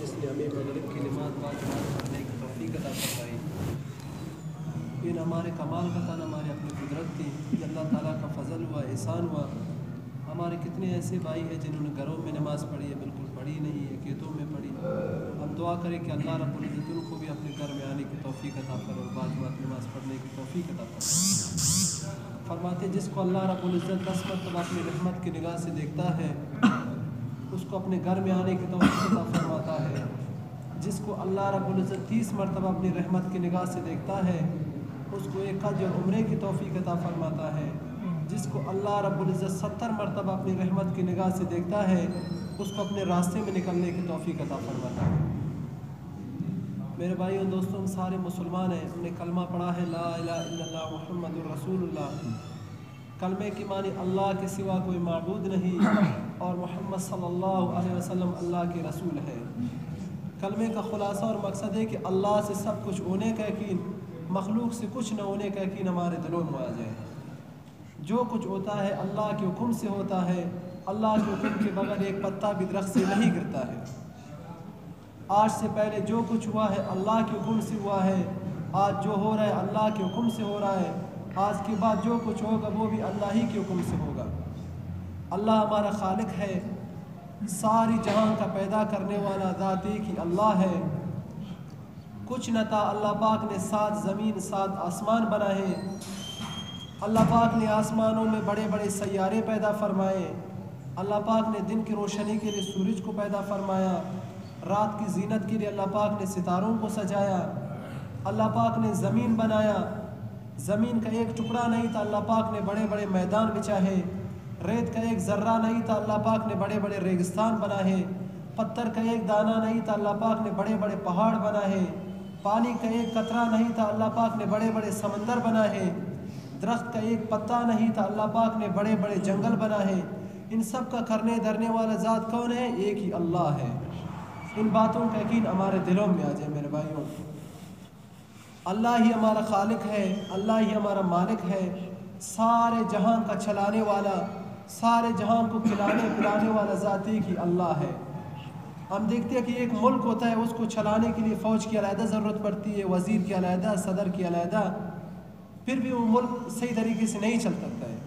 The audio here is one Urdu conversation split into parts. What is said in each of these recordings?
جس نے ہمیں مغرب کی نماز پڑھنے کی توفیق عطا فرمائی۔ یہ نہ ہمارے کمال کا تھا نہ ہماری اپنی قدرت تھی، یہ اللہ تعالیٰ کا فضل ہوا، احسان ہوا۔ ہمارے کتنے ایسے بھائی ہیں جنہوں نے گھروں میں نماز پڑھی ہے، بالکل پڑھی نہیں ہے، کھیتوں میں پڑھی۔ ہم دعا کریں کہ اللہ رب العزت ان کو بھی اپنے گھر میں آنے کی توفیق عطا فرمائے، بعد نماز پڑھنے کی توفیق عطا فرمائے۔ فرماتے جس کو اللہ رب العزت 10 مرتبہ اپنی رحمت کی نگاہ سے دیکھتا ہے اس کو اپنے گھر میں آنے کی توفیق عطا فرماتا ہے۔ جس کو اللہ رب العزت 30 مرتبہ اپنی رحمت کی نگاہ سے دیکھتا ہے اس کو ایک حج اور عمرے کی توفیق عطا فرماتا ہے۔ جس کو اللہ رب العزت 70 مرتبہ اپنی رحمت کی نگاہ سے دیکھتا ہے اس کو اپنے راستے میں نکلنے کی توفیق عطا فرماتا ہے۔ میرے بھائیوں دوستوں، ہم سارے مسلمان ہیں، ہم نے کلمہ پڑھا ہے لا الہ الا اللہ محمد الرسول اللہ۔ کلمے کی معنی اللہ کے سوا کوئی معبود نہیں اور محمد صلی اللہ علیہ وسلم اللہ کے رسول ہے۔ کلمے کا خلاصہ اور مقصد ہے کہ اللہ سے سب کچھ ہونے کا یقین، مخلوق سے کچھ نہ ہونے کا یقین ہمارے دلوں میں آ جائے۔ جو کچھ ہوتا ہے اللہ کے حکم سے ہوتا ہے، اللہ کے حکم کے بغیر ایک پتا بھی درخت سے نہیں گرتا ہے۔ آج سے پہلے جو کچھ ہوا ہے اللہ کے حکم سے ہوا ہے، آج جو ہو رہا ہے اللہ کے حکم سے ہو رہا ہے، آج کے بعد جو کچھ ہوگا وہ بھی اللہ ہی کے حکم سے ہوگا۔ اللہ ہمارا خالق ہے، ساری جہان کا پیدا کرنے والا ذات ایک ہی اللہ ہے۔ کچھ نہ تھا، اللہ پاک نے 7 زمین 7 آسمان بنائے۔ اللہ پاک نے آسمانوں میں بڑے بڑے سیارے پیدا فرمائے۔ اللہ پاک نے دن کی روشنی کے لیے سورج کو پیدا فرمایا، رات کی زینت کے لیے اللہ پاک نے ستاروں کو سجایا۔ اللہ پاک نے زمین بنایا، زمین کا ایک ٹکڑا نہیں تھا، اللہ پاک نے بڑے بڑے میدان بچھائے۔ ریت کا ایک ذرہ نہیں تھا، اللہ پاک نے بڑے بڑے ریگستان بنائے۔ پتھر کا ایک دانہ نہیں تھا، اللہ پاک نے بڑے بڑے پہاڑ بنائے۔ پانی کا ایک قطرہ نہیں تھا، اللہ پاک نے بڑے بڑے سمندر بنائے۔ درخت کا ایک پتا نہیں تھا، اللہ پاک نے بڑے بڑے جنگل بنائے۔ ان سب کا کرنے دھرنے والا ذات کون ہے؟ ایک ہی اللہ ہے۔ ان باتوں کا یقین ہمارے دلوں میں آ جائے میرے بھائیوں۔ اللہ ہی ہمارا خالق ہے، اللہ ہی ہمارا مالک ہے، سارے جہان کا چلانے والا، سارے جہان کو کھلانے پلانے والا ذات ایک ہی اللہ ہے۔ ہم دیکھتے ہیں کہ ایک ملک ہوتا ہے، اس کو چلانے کے لیے فوج کی علیحدہ ضرورت پڑتی ہے، وزیر کی علیحدہ، صدر کی علیحدہ، پھر بھی وہ ملک صحیح طریقے سے نہیں چل سکتا ہے۔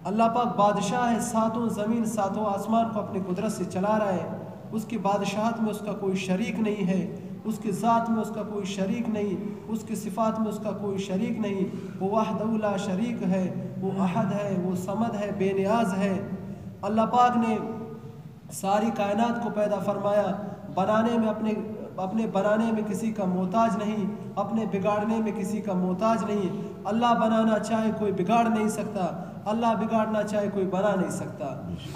اللہ پاک بادشاہ ہے، 7 زمین 7 آسمان کو اپنی قدرت سے چلا رہا ہے۔ اس کی بادشاہت میں اس کا کوئی شریک نہیں ہے، اس کی ذات میں اس کا کوئی شریک نہیں، اس کی صفات میں اس کا کوئی شریک نہیں۔ وہ وحدہ لا شریک ہے، وہ احد ہے، وہ صمد ہے، بے نیاز ہے۔ اللہ پاک نے ساری کائنات کو پیدا فرمایا، بنانے میں اپنے بنانے میں کسی کا محتاج نہیں، اپنے بگاڑنے میں کسی کا محتاج نہیں۔ اللہ بنانا چاہے کوئی بگاڑ نہیں سکتا، اللہ بگاڑنا چاہے کوئی بنا نہیں سکتا۔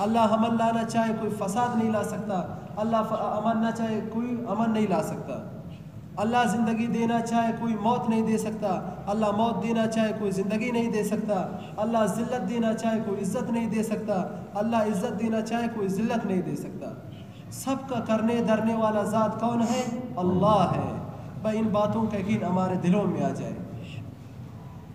اللہ امن لانا چاہے کوئی فساد نہیں لا سکتا، اللہ امن نہ چاہے کوئی امن نہیں لا سکتا۔ اللہ زندگی دینا چاہے کوئی موت نہیں دے سکتا، اللہ موت دینا چاہے کوئی زندگی نہیں دے سکتا۔ اللہ ذلت دینا چاہے کوئی عزت نہیں دے سکتا، اللہ عزت دینا چاہے کوئی ذلت نہیں دے سکتا۔ سب کا کرنے دھرنے والا ذات کون ہے؟ اللہ ہے۔ بھائی ان باتوں کا یقین ہمارے دلوں میں آ جائے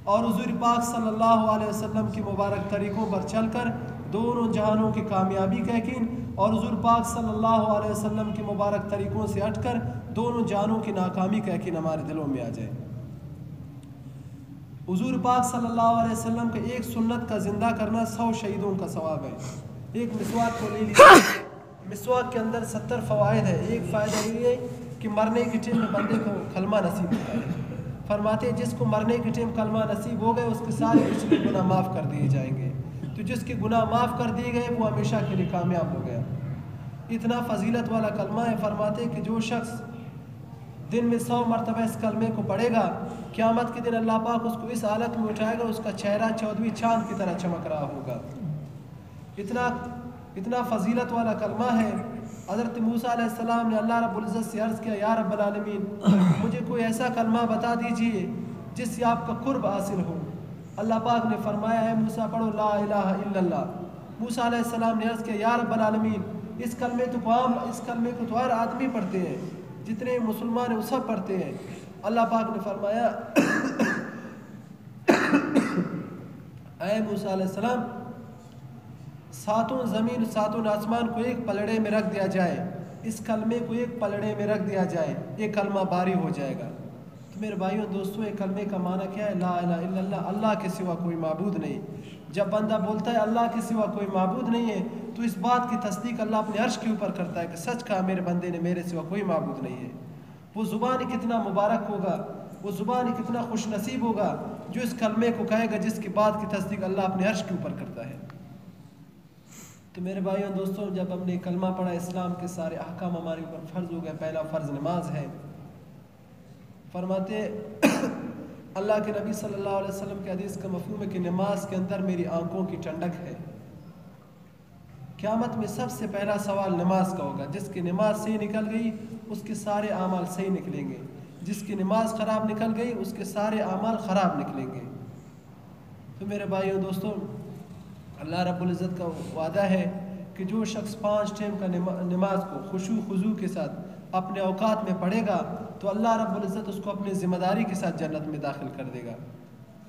اور حضور پاک صلی اللہ علیہ وسلم کے مبارک طریقوں پر چل کر دونوں جہانوں کی کامیابی کا یقین، اور حضور پاک صلی اللہ علیہ وسلم کے مبارک طریقوں سے ہٹ کر دونوں جہانوں کی ناکامی کا یقین ہمارے دلوں میں آ جائے۔ حضور پاک صلی اللہ علیہ وسلم کے ایک سنت کا زندہ کرنا 100 شہیدوں کا ثواب ہے۔ ایک مسواک کو لے لیجیے، مسواک کے اندر 70 فوائد ہے۔ ایک فائدہ یہ ہے کہ مرنے کے ٹائم میں بندے کو کلمہ نصیب ہوتا ہے۔ فرماتے ہیں جس کو مرنے کے ٹائم کلمہ نصیب ہو گئے اس کے سارے پچھلے گناہ معاف کر دیے جائیں گے۔ تو جس کے گناہ معاف کر دیے گئے وہ ہمیشہ کے لیے کامیاب ہو گیا۔ اتنا فضیلت والا کلمہ ہے۔ فرماتے ہیں کہ جو شخص دن میں 100 مرتبہ اس کلمے کو پڑھے گا، قیامت کے دن اللہ پاک اس کو اس حالت میں اٹھائے گا اس کا چہرہ 14ویں چاند کی طرح چمک رہا ہوگا۔ اتنا فضیلت والا کلمہ ہے۔ حضرت موسیٰ علیہ السلام نے اللہ رب العزت سے عرض کیا، یا رب العالمین مجھے کوئی ایسا کلمہ بتا دیجئے جس سے آپ کا قرب حاصل ہو۔ اللہ پاک نے فرمایا ہے موسیٰ پڑھو لا الہ الا اللہ۔ موسیٰ علیہ السلام نے عرض کیا، یا رب العالمین اس کلمے کو تو ہر آدمی پڑھتے ہیں، جتنے مسلمان ہیں وہ سب پڑھتے ہیں۔ اللہ پاک نے فرمایا اے موسیٰ علیہ السلام ساتوں زمین ساتوں آسمان کو ایک پلڑے میں رکھ دیا جائے، اس کلمے کو ایک پلڑے میں رکھ دیا جائے، یہ کلمہ باری ہو جائے گا۔ تو میرے بھائیوں دوستوں، یہ کلمے کا معنی کیا ہے؟ لا الہ الا اللہ، اللہ کے سوا کوئی معبود نہیں۔ جب بندہ بولتا ہے اللہ کے سوا کوئی معبود نہیں ہے تو اس بات کی تصدیق اللہ اپنے عرش کے اوپر کرتا ہے کہ سچ کہا میرے بندے نے، میرے سوا کوئی معبود نہیں ہے۔ وہ زبان کتنا مبارک ہوگا، وہ زبان کتنا خوش نصیب ہوگا جو اس کلمے کو کہے گا جس کی بات کی تصدیق اللہ اپنے عرش کے اوپر کرتا ہے۔ تو میرے بھائیوں دوستوں، جب ہم نے کلمہ پڑھا، اسلام کے سارے احکام ہمارے اوپر فرض ہو گئے۔ پہلا فرض نماز ہے۔ فرماتے اللہ کے نبی صلی اللہ علیہ وسلم کے حدیث کا مفہوم ہے کہ نماز کے اندر میری آنکھوں کی ٹھنڈک ہے۔ قیامت میں سب سے پہلا سوال نماز کا ہوگا۔ جس کی نماز صحیح نکل گئی اس کے سارے اعمال صحیح نکلیں گے، جس کی نماز خراب نکل گئی اس کے سارے اعمال خراب نکلیں گے۔ تو میرے بھائیوں دوستوں، اللہ رب العزت کا وعدہ ہے کہ جو شخص 5 ٹائم کا نماز کو خشوع خضوع کے ساتھ اپنے اوقات میں پڑھے گا تو اللہ رب العزت اس کو اپنی ذمہ داری کے ساتھ جنت میں داخل کر دے گا۔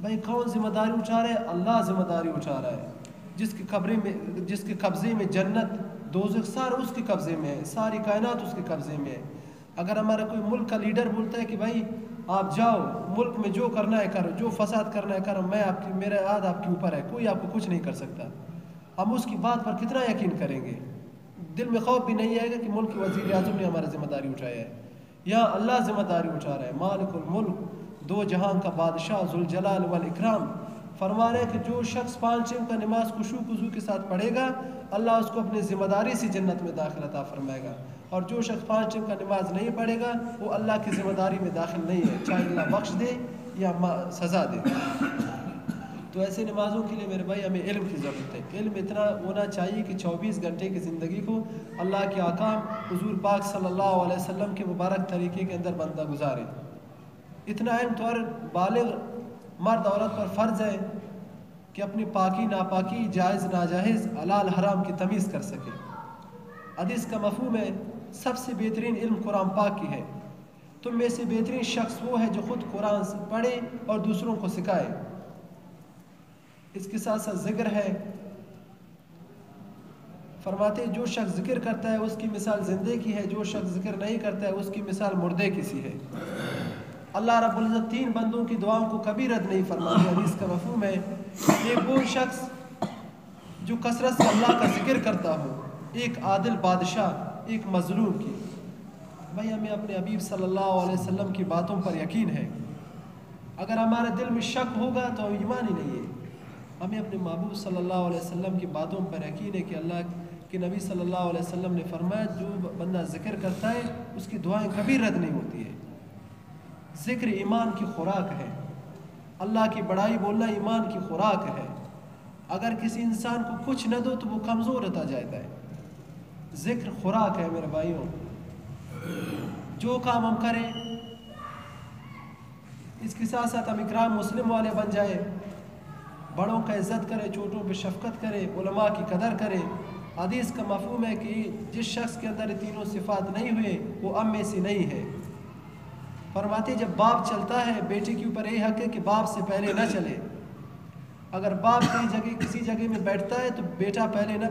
بھائی کون ذمہ داری اٹھا رہا ہے؟ اللہ ذمہ داری اٹھا رہا ہے۔ جس کے قبضے میں جنت دوزخ سارا اس کے قبضے میں ہے، ساری کائنات اس کے قبضے میں ہے۔ اگر ہمارا کوئی ملک کا لیڈر بولتا ہے کہ بھائی آپ جاؤ ملک میں جو کرنا ہے کرو، جو فساد کرنا ہے کرو، میرا ہاتھ آپ کے اوپر ہے، کوئی آپ کو کچھ نہیں کر سکتا، ہم اس کی بات پر کتنا یقین کریں گے؟ دل میں خوف بھی نہیں آئے گا کہ ملک کے وزیر اعظم نے ہمارا ذمہ داری اٹھایا ہے۔ یہاں اللہ ذمہ داری اٹھا رہا ہے، مالک الملک، 2 جہاں کا بادشاہ، ذوالجلال والاکرام۔ فرما رہے ہیں کہ جو شخص 5 ٹائم کا نماز خشوع خضوع کے ساتھ پڑھے گا اللہ اس کو اپنی ذمہ داری سے جنت میں داخل عطا فرمائے گا، اور جو شخص 5 ٹائم کا نماز نہیں پڑھے گا وہ اللہ کی ذمہ داری میں داخل نہیں ہے، چاہے اللہ بخش دے یا سزا دے۔ تو ایسے نمازوں کے لیے میرے بھائی ہمیں علم کی ضرورت ہے۔ علم اتنا ہونا چاہیے کہ 24 گھنٹے کی زندگی کو اللہ کے احکام حضور پاک صلی اللہ علیہ وسلم کے مبارک طریقے کے اندر بندہ گزارے۔ اتنا علم تو ہر بالغ مرد عورت پر فرض ہے کہ اپنی پاکی ناپاکی، جائز ناجائز، حلال حرام کی تمیز کر سکے۔ حدیث کا مفہوم ہے سب سے بہترین علم قرآن پاک کی ہے۔ تم میں سے بہترین شخص وہ ہے جو خود قرآن سے پڑھے اور دوسروں کو سکھائے۔ اس کے ساتھ ساتھ ذکر ہے، فرماتے جو شخص ذکر کرتا ہے اس کی مثال زندے کی ہے، جو شخص ذکر نہیں کرتا ہے اس کی مثال مردے کی سی ہے۔ اللہ رب العزت 3 بندوں کی دعاؤں کو کبھی رد نہیں فرماتے۔ حدیث کا مفہوم ہے ایک وہ شخص جو کثرت سے اللہ کا ذکر کرتا ہو، ایک عادل بادشاہ ایک مظلوم کی۔ بھائی ہمیں اپنے حبیب صلی اللہ علیہ وسلم کی باتوں پر یقین ہے، اگر ہمارے دل میں شک ہوگا تو ایمان ہی نہیں ہے۔ ہمیں اپنے محبوب صلی اللہ علیہ وسلم کی باتوں پر یقین ہے کہ اللہ کے نبی صلی اللہ علیہ وسلم نے فرمایا جو بندہ ذکر کرتا ہے اس کی دعائیں کبھی رد نہیں ہوتی ہے۔ ذکر ایمان کی خوراک ہے، اللہ کی بڑائی بولنا ایمان کی خوراک ہے۔ اگر کسی انسان کو کچھ نہ دو تو وہ کمزور ہوتا جاتا ہے۔ ذکر خوراک ہے میرے بھائیوں۔ جو کام ہم کریں اس کے ساتھ ساتھ ہم اکرام مسلم والے بن جائے، بڑوں کا عزت کرے، چھوٹوں پہ شفقت کرے، علماء کی قدر کرے۔ حدیث کا مفہوم ہے کہ جس شخص کے اندر یہ تینوں صفات نہیں ہوئے وہ ہم میں سے نہیں ہے۔ فرماتے جب باپ چلتا ہے بیٹے کے اوپر یہ حق ہے کہ باپ سے پہلے نہ چلے۔ اگر باپ کسی جگہ میں بیٹھتا ہے تو بیٹا پہلے نہ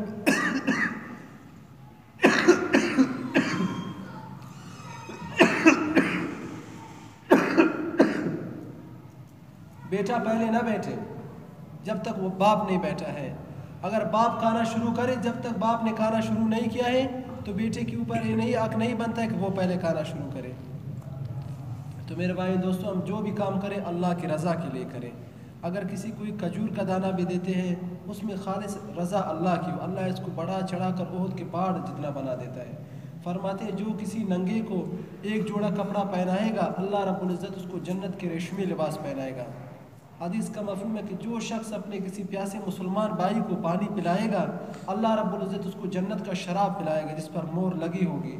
بیٹھے جب تک وہ باپ نہیں بیٹھا ہے۔ اگر باپ کھانا شروع کرے جب تک باپ نے کھانا شروع نہیں کیا ہے تو بیٹے کے اوپر یہ حق نہیں بنتا ہے کہ وہ پہلے کھانا شروع کرے۔ تو میرے بھائی دوستو، ہم جو بھی کام کریں اللہ کی رضا کے لیے کریں۔ اگر کسی کوئی کھجور کا دانہ بھی دیتے ہیں اس میں خالص رضا اللہ کی ہو، اللہ اس کو بڑا چڑھا کر احد کے پہاڑ جتنا بنا دیتا ہے۔ فرماتے ہیں جو کسی ننگے کو ایک جوڑا کپڑا پہنائے گا اللہ رب العزت اس کو جنت کے ریشمی لباس پہنائے گا۔ حدیث کا مفہوم ہے کہ جو شخص اپنے کسی پیاسے مسلمان بھائی کو پانی پلائے گا اللہ رب العزت اس کو جنت کا شراب پلائے گا جس پر مور لگی ہوگی۔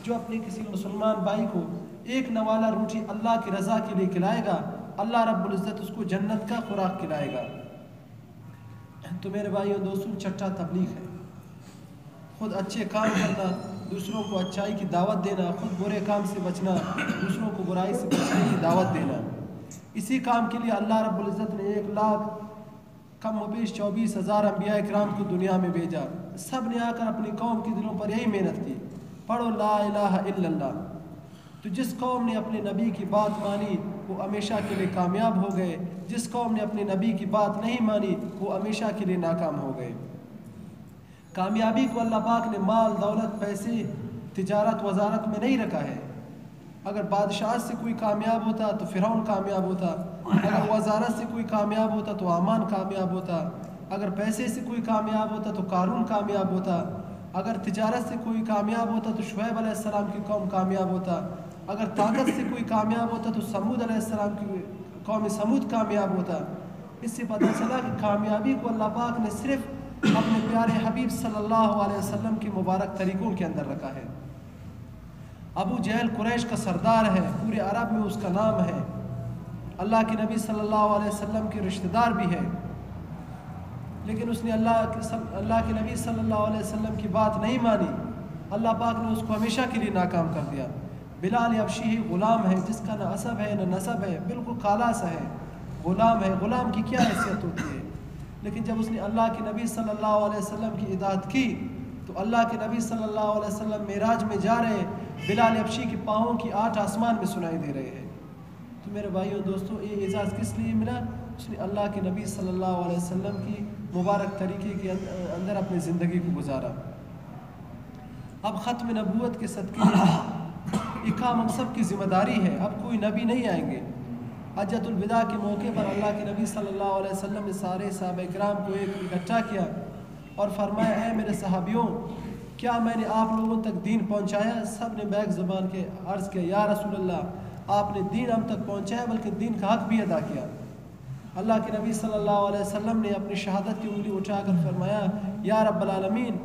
جو اپنے کسی مسلمان بھائی کو ایک نوالا روٹی اللہ کی رضا کے لیے کھلائے گا اللہ رب العزت اس کو جنت کا خوراک کھلائے گا۔ تو میرے بھائیوں دوستوں، چھٹا تبلیغ ہے، خود اچھے کام کرنا، دوسروں کو اچھائی کی دعوت دینا، خود برے کام سے بچنا، دوسروں کو برائی سے بچنے کی دعوت دینا۔ اسی کام کے لیے اللہ رب العزت نے 1 لاکھ کم و بیش 24,000 انبیاء اکرام کو دنیا میں بھیجا، سب نے آ کر اپنی قوم کی دلوں پر یہی محنت کی، پڑھو لا الہ الا اللہ۔ تو جس قوم نے اپنے نبی کی بات مانی وہ ہمیشہ کے لیے کامیاب ہو گئے، جس قوم نے اپنے نبی کی بات نہیں مانی وہ ہمیشہ کے لیے ناکام ہو گئے۔ کامیابی کو اللہ پاک نے مال، دولت، پیسے، تجارت، وزارت میں نہیں رکھا ہے۔ اگر بادشاہ سے کوئی کامیاب ہوتا تو فرعون کامیاب ہوتا، اگر وزارت سے کوئی کامیاب ہوتا تو حامان کامیاب ہوتا، اگر پیسے سے کوئی کامیاب ہوتا تو قارون کامیاب ہوتا، اگر تجارت سے کوئی کامیاب ہوتا تو شعیب علیہ السلام کی قوم کامیاب ہوتا، اگر طاقت سے کوئی کامیاب ہوتا تو سمود علیہ السلام کی قوم سمود کامیاب ہوتا۔ اس سے پتہ چلا کہ کامیابی کو اللہ پاک نے صرف اپنے پیارے حبیب صلی اللہ علیہ وسلم کے مبارک طریقوں کے اندر رکھا ہے۔ ابو جہل قریش کا سردار ہے، پورے عرب میں اس کا نام ہے، اللہ کے نبی صلی اللہ علیہ وسلم کے رشتہ دار بھی ہے، لیکن اس نے اللہ کے نبی صلی اللہ علیہ وسلم کی بات نہیں مانی، اللہ پاک نے اس کو ہمیشہ کے لیے ناکام کر دیا۔ بلال حبشی غلام ہے جس کا نہ عصب ہے نہ نسب ہے، بالکل کالا سا ہے، غلام ہے، غلام کی کیا حیثیت ہوتی ہے، لیکن جب اس نے اللہ کے نبی صلی اللہ علیہ وسلم کی اطاعت کی تو اللہ کے نبی صلی اللہ علیہ وسلم معراج میں جا رہے، بلال حبشی کے پاؤں کی 8 آسمان میں سنائی دے رہے ہیں۔ تو میرے بھائیوں دوستوں، یہ اعزاز کس لیے ملا؟ اس نے اللہ کے نبی صلی اللہ علیہ وسلم کی مبارک طریقے کے اندر اپنی زندگی کو گزارا۔ اب ختم نبوت کے صدقے یہ کام ہم سب کی ذمہ داری ہے، اب کوئی نبی نہیں آئیں گے۔ حجۃ الوداع کے موقع پر اللہ کے نبی صلی اللہ علیہ وسلم نے سارے صحابہ کرام کو اکٹھا کیا اور فرمایا، اے میرے صحابیوں، کیا میں نے آپ لوگوں تک دین پہنچایا؟ سب نے بیک زبان کے عرض کیا، یا رسول اللہ، آپ نے دین ہم تک پہنچایا بلکہ دین کا حق بھی ادا کیا۔ اللہ کے نبی صلی اللہ علیہ وسلم نے اپنی شہادت کی انگلی اٹھا کر فرمایا، یا رب العالمین،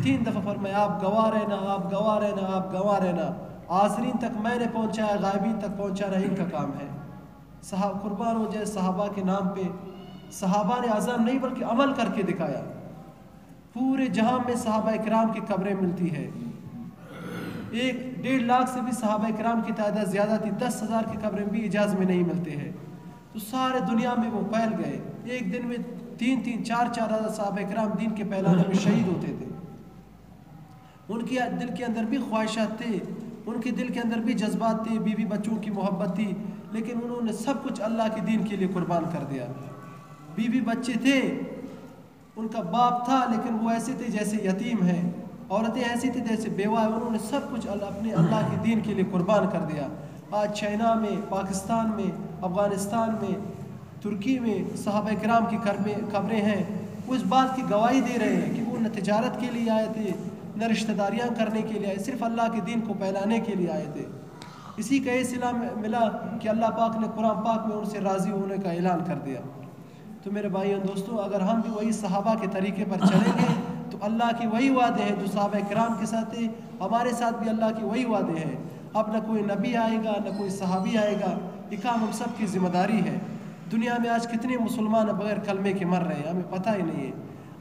3 دفعہ فرمایا، آپ گواہ رہنا، آپ گواہ رہنا، آپ گواہ رہنا، حاضرین تک میں نے پہنچایا، غائبین تک پہنچانا ان کا کام ہے۔ قربان ہو جائے صحابہ کے نام پہ، صحابہ نے عزم نہیں بلکہ عمل کر کے دکھایا۔ پورے جہاں میں صحابہ کرام کی قبریں ملتی ہے، 1.5 لاکھ سے بھی صحابہ کرام کی تعداد زیادہ تھی، 10,000 کی قبریں بھی اجاز میں نہیں ملتے ہیں، تو سارے دنیا میں وہ پھیل گئے۔ ایک دن میں 3-3 4-4 ہزار صحابہ کرام دین کے پھیلانے میں شہید ہوتے تھے۔ ان کے دل کے اندر بھی خواہشات تھے، ان کے دل کے اندر بھی جذبات تھے، بیوی بچوں کی محبت تھی، لیکن انہوں نے سب کچھ اللہ کے دین کے لیے قربان کر دیا۔ بیوی بچے تھے، ان کا باپ تھا لیکن وہ ایسے تھے جیسے یتیم ہیں، عورتیں ایسی تھیں جیسے بیوہ ہیں، انہوں نے سب کچھ اپنے اللہ کے دین کے لیے قربان کر دیا۔ آج چائنا میں، پاکستان میں، افغانستان میں، ترکی میں صحابہ کرام کی قبریں ہیں، وہ اس بات کی گواہی دے رہے ہیں کہ وہ نہ تجارت کے لیے آئے تھے، نہ رشتہ داریاں کرنے کے لیے آئے، صرف اللہ کے دین کو پھیلانے کے لیے آئے تھے۔ اسی کا یہ صلہ ملا کہ اللہ پاک نے قرآن پاک میں ان سے راضی ہونے کا اعلان کر دیا۔ تو میرے بھائیوں دوستوں، اگر ہم بھی وہی صحابہ کے طریقے پر چلیں گے تو اللہ کے وہی وعدے ہیں جو صحابہ کرام کے ساتھ تھے، ہمارے ساتھ بھی اللہ کے وہی وعدے ہیں۔ اب نہ کوئی نبی آئے گا، نہ کوئی صحابی آئے گا، یہ کام ہم سب کی ذمہ داری ہے۔ دنیا میں آج کتنے مسلمان بغیر کلمے کے مر رہے ہیں، ہمیں پتہ ہی نہیں ہے۔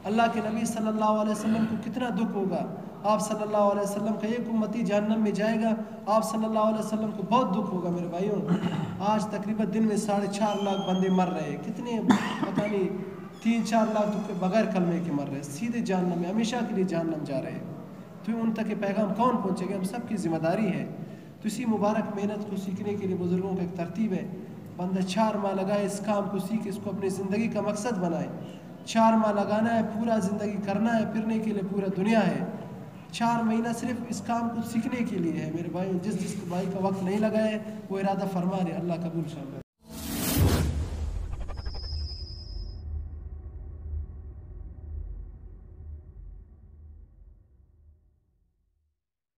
اللہ کے نبی صلی اللہ علیہ وسلم کو کتنا دکھ ہوگا، آپ صلی اللہ علیہ وسلم کا ایک امتی جہنم میں جائے گا، آپ صلی اللہ علیہ وسلم کو بہت دکھ ہوگا۔ میرے بھائیوں، آج تقریباً دن میں 4.5 لاکھ بندے مر رہے ہیں، کتنے پتہ نہیں 3-4 لاکھ تو بغیر کلمے کے مر رہے ہیں، سیدھے جہنم میں ہمیشہ کے لیے جہنم جا رہے ہیں۔ تو ان تک یہ پیغام کون پہنچے گا؟ ہم سب کی ذمہ داری ہے۔ تو اسی مبارک محنت کو سیکھنے کے لیے بزرگوں کا ایک ترتیب ہے، بندہ 4 ماہ لگائے اس کام کو سیکھے، اس کو اپنی زندگی کا مقصد بنائے۔ 4 ماہ لگانا ہے، پورا زندگی کرنا ہے، پھرنے کے لیے پورا دنیا ہے۔ 4 مہینہ صرف اس کام کو سیکھنے کے لیے ہے۔ میرے بھائی، جس بھائی کا وقت نہیں لگا ہے وہ ارادہ فرما رہے، اللہ قبول فرمائے۔